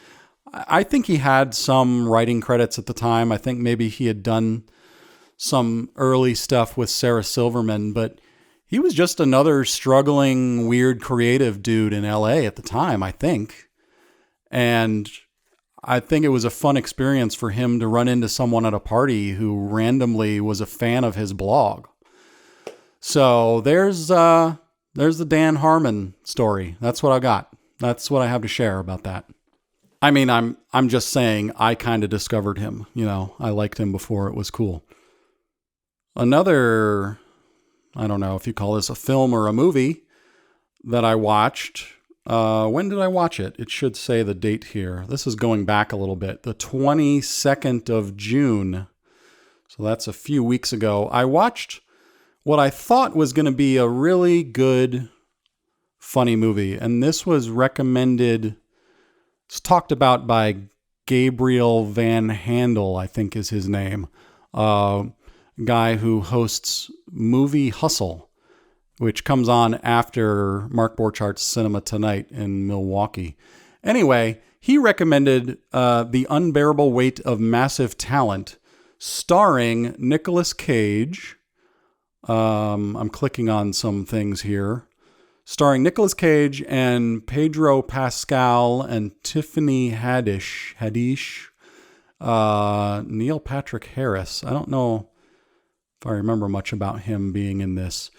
I think he had some writing credits at the time. I think maybe he had done some early stuff with Sarah Silverman, but he was just another struggling, weird, creative dude in LA at the time, I think. And I think it was a fun experience for him to run into someone at a party who randomly was a fan of his blog. So there's the Dan Harmon story. That's what I got. That's what I have to share about that. I mean, I'm just saying I kind of discovered him. You know, I liked him before it was cool. Another, I don't know if you call this a film or a movie that I watched. When did I watch it? It should say the date here. This is going back a little bit. The 22nd of June. So that's a few weeks ago. I watched what I thought was going to be a really good, funny movie. And this was recommended, it's talked about by Gabriel Van Handel, I think is his name. Guy who hosts Movie Hustle, which comes on after Mark Borchardt's Cinema Tonight in Milwaukee. Anyway, he recommended The Unbearable Weight of Massive Talent, starring Nicolas Cage. I'm clicking on some things here. Starring Nicolas Cage and Pedro Pascal and Tiffany Haddish, Neil Patrick Harris. I don't know if I remember much about him being in this.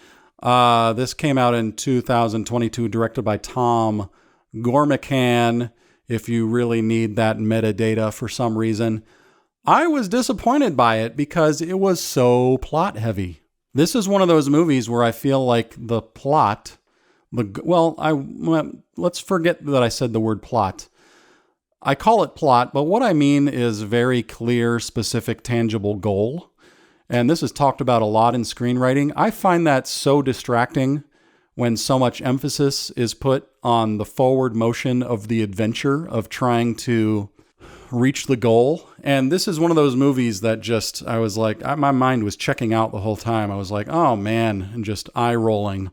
This came out in 2022, directed by Tom Gormican, if you really need that metadata for some reason. I was disappointed by it because it was so plot heavy. This is one of those movies where I feel like the plot, let's forget that I said the word plot. I call it plot, but what I mean is very clear, specific, tangible goal. And this is talked about a lot in screenwriting. I find that so distracting when so much emphasis is put on the forward motion of the adventure of trying to reach the goal. And this is one of those movies that just, I was like, my mind was checking out the whole time. I was like, oh man, and just eye rolling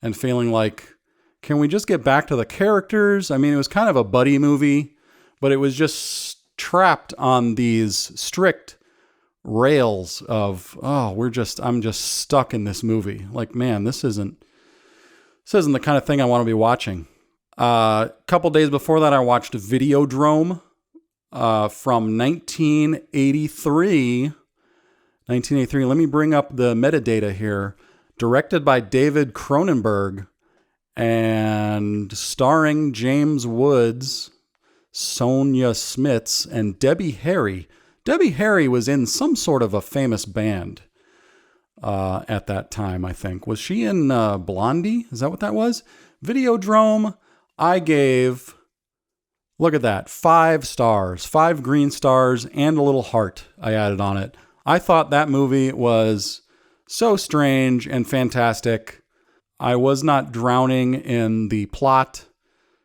and feeling like, can we just get back to the characters? I mean, it was kind of a buddy movie, but it was just trapped on these strict rails of, I'm just stuck in this movie. Like, man, this isn't the kind of thing I want to be watching. A couple days before that, I watched Videodrome from 1983. Let me bring up the metadata here. Directed by David Cronenberg and starring James Woods, Sonia Smits, and Debbie Harry. Debbie Harry was in some sort of a famous band at that time, I think. Was she in Blondie? Is that what that was? Videodrome, I gave, look at that, 5 stars, 5 green stars, and a little heart I added on it. I thought that movie was so strange and fantastic. I was not drowning in the plot,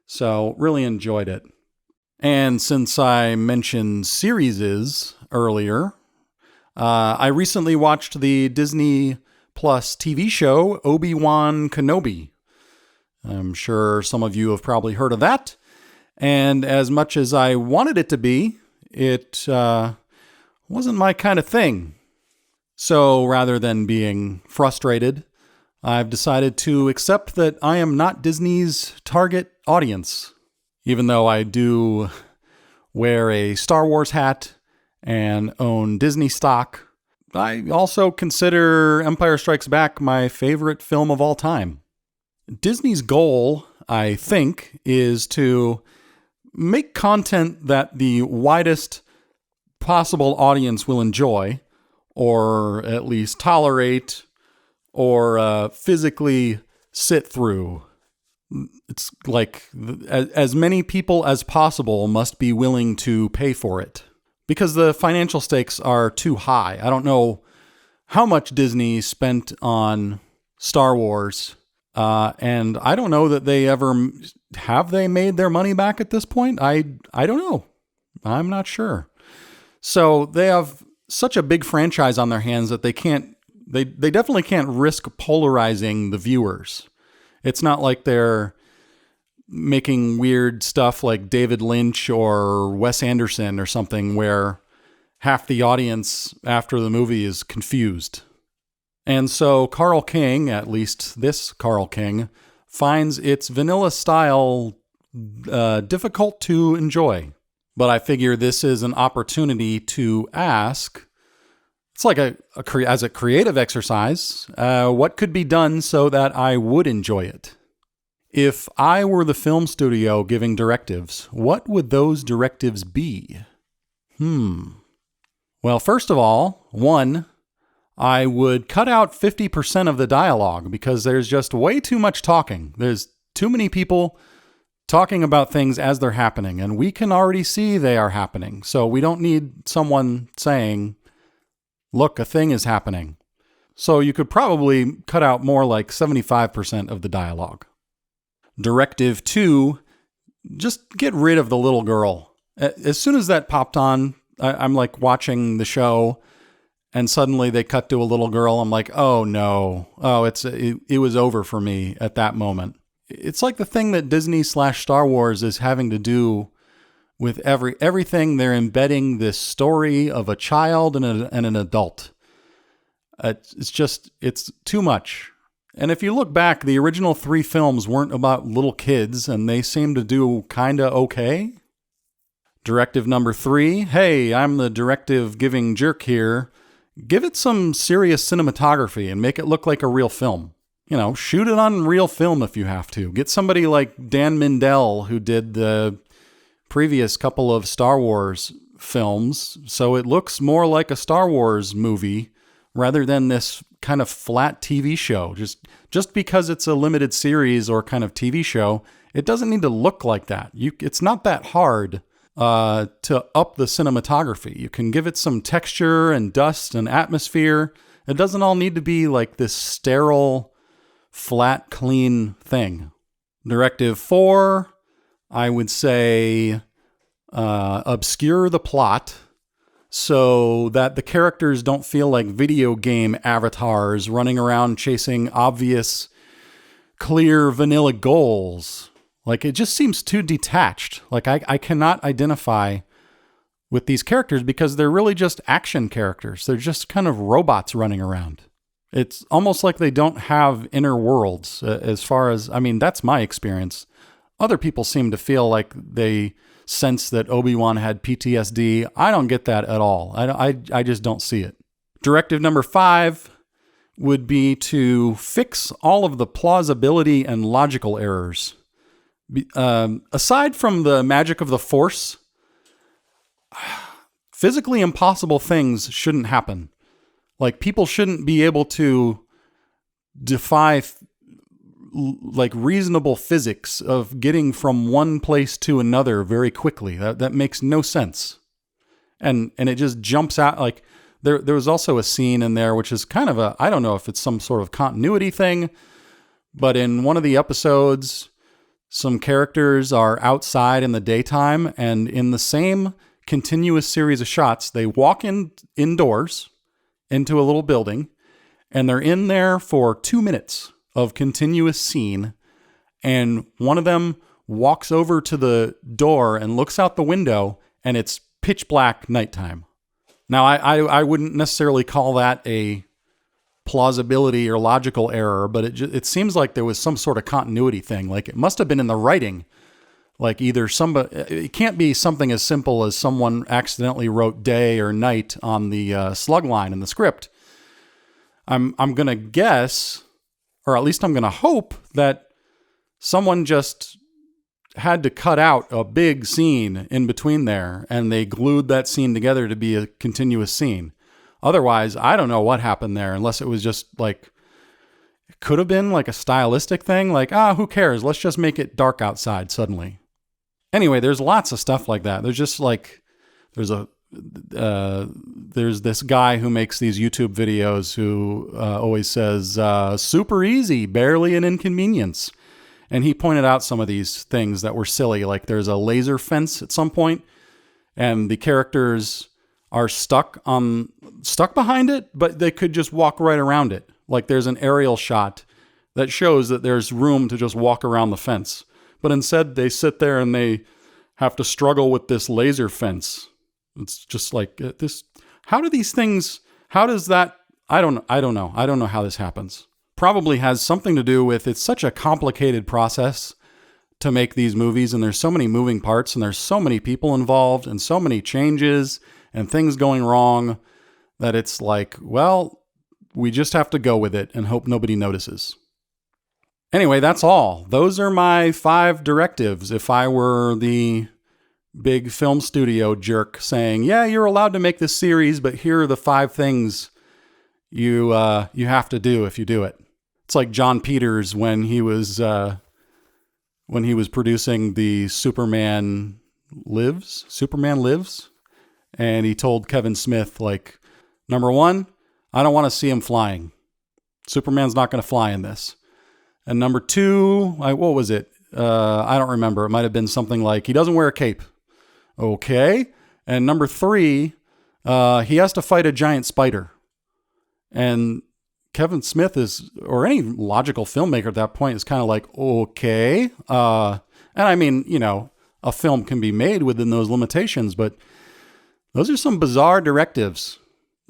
so really enjoyed it. And since I mentioned series earlier, I recently watched the Disney Plus TV show Obi-Wan Kenobi. I'm sure some of you have probably heard of that. And as much as I wanted it to be, it wasn't my kind of thing. So rather than being frustrated, I've decided to accept that I am not Disney's target audience. Even though I do wear a Star Wars hat and own Disney stock, I also consider Empire Strikes Back my favorite film of all time. Disney's goal, I think, is to make content that the widest possible audience will enjoy, or at least tolerate, or physically sit through. It's like as many people as possible must be willing to pay for it because the financial stakes are too high. I don't know how much Disney spent on Star Wars, and I don't know that have they made their money back at this point? I don't know. I'm not sure. So they have such a big franchise on their hands that they definitely can't risk polarizing the viewers. It's not like they're making weird stuff like David Lynch or Wes Anderson or something where half the audience after the movie is confused. And so Carl King, at least this Carl King, finds its vanilla style difficult to enjoy. But I figure this is an opportunity to ask, it's like as a creative exercise, what could be done so that I would enjoy it? If I were the film studio giving directives, what would those directives be? Well, first of all, one, I would cut out 50% of the dialogue because there's just way too much talking. There's too many people talking about things as they're happening, and we can already see they are happening. So we don't need someone saying, look, a thing is happening. So you could probably cut out more like 75% of the dialogue. Directive 2, just get rid of the little girl. As soon as that popped on, I'm like watching the show, and suddenly they cut to a little girl. I'm like, oh no. Oh, it was over for me at that moment. It's like the thing that Disney/Star Wars is having to do with everything. They're embedding this story of a child and an adult. It's too much. And if you look back, the original 3 films weren't about little kids, and they seem to do kinda okay. Directive number 3, hey, I'm the directive-giving jerk here. Give it some serious cinematography and make it look like a real film. Shoot it on real film if you have to. Get somebody like Dan Mindell, who did the previous couple of Star Wars films, so it looks more like a Star Wars movie rather than this kind of flat TV show. Just because it's a limited series or kind of TV show, it doesn't need to look like that. It's not that hard to up the cinematography. You can give it some texture and dust and atmosphere. It doesn't all need to be like this sterile, flat, clean thing. Directive 4, I would say obscure the plot so that the characters don't feel like video game avatars running around chasing obvious, clear, vanilla goals. Like, it just seems too detached. Like, I cannot identify with these characters because they're really just action characters. They're just kind of robots running around. It's almost like they don't have inner worlds as far as, that's my experience. Other people seem to feel like they sense that Obi-Wan had PTSD. I don't get that at all. I just don't see it. Directive number 5 would be to fix all of the plausibility and logical errors. Aside from the magic of the Force, physically impossible things shouldn't happen. Like, people shouldn't be able to defy reasonable physics of getting from one place to another very quickly. That makes no sense. And it just jumps out. Like, there was also a scene in there which is kind of I don't know if it's some sort of continuity thing, but in one of the episodes, some characters are outside in the daytime, and in the same continuous series of shots, they walk indoors into a little building, and they're in there for 2 minutes of continuous scene, and one of them walks over to the door and looks out the window, and it's pitch black nighttime. Now, I wouldn't necessarily call that a plausibility or logical error, but it seems like there was some sort of continuity thing. Like, it must have been in the writing. Like, it can't be something as simple as someone accidentally wrote day or night on the slug line in the script. I'm going to guess, or at least I'm going to hope, that someone just had to cut out a big scene in between there, and they glued that scene together to be a continuous scene. Otherwise, I don't know what happened there, unless it was just like, it could have been like a stylistic thing, like, who cares? Let's just make it dark outside suddenly. Anyway, there's lots of stuff like that. There's just like, there's this guy who makes these YouTube videos who always says, super easy, barely an inconvenience. And he pointed out some of these things that were silly. Like, there's a laser fence at some point, and the characters are stuck behind it, but they could just walk right around it. Like, there's an aerial shot that shows that there's room to just walk around the fence. But instead, they sit there and they have to struggle with this laser fence. It's just like this. How does that I don't know. I don't know how this happens. Probably has something to do with it's such a complicated process to make these movies, and there's so many moving parts, and there's so many people involved, and so many changes and things going wrong that it's like, well, we just have to go with it and hope nobody notices. Anyway, that's all. Those are my 5 directives. If I were the big film studio jerk saying, yeah, you're allowed to make this series, but here are the 5 things you have to do if you do it. It's like John Peters when he was producing the Superman Lives, and he told Kevin Smith, like, number 1, I don't want to see him flying. Superman's not going to fly in this. And number 2, what was it? I don't remember. It might have been something like, he doesn't wear a cape. Okay. And number 3, he has to fight a giant spider. And Kevin Smith or any logical filmmaker at that point is kind of like, okay. And I mean, a film can be made within those limitations, but those are some bizarre directives.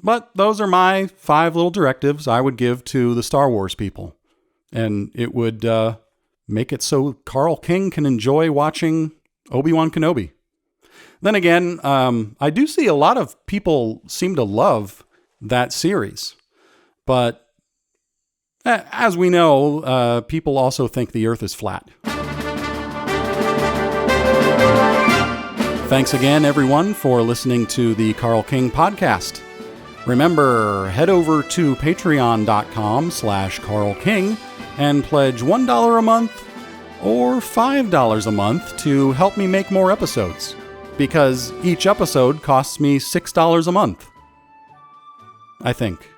But those are my 5 little directives I would give to the Star Wars people. And it would make it so Carl King can enjoy watching Obi-Wan Kenobi. Then again, I do see a lot of people seem to love that series. But as we know, people also think the Earth is flat. Thanks again, everyone, for listening to the Carl King podcast. Remember, head over to patreon.com/Carl King and pledge $1 a month or $5 a month to help me make more episodes, because each episode costs me $6 a month. I think.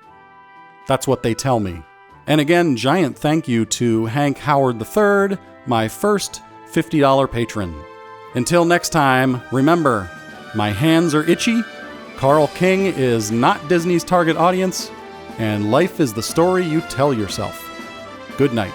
That's what they tell me. And again, giant thank you to Hank Howard III, my first $50 patron. Until next time, remember, my hands are itchy, Carl King is not Disney's target audience, and life is the story you tell yourself. Good night.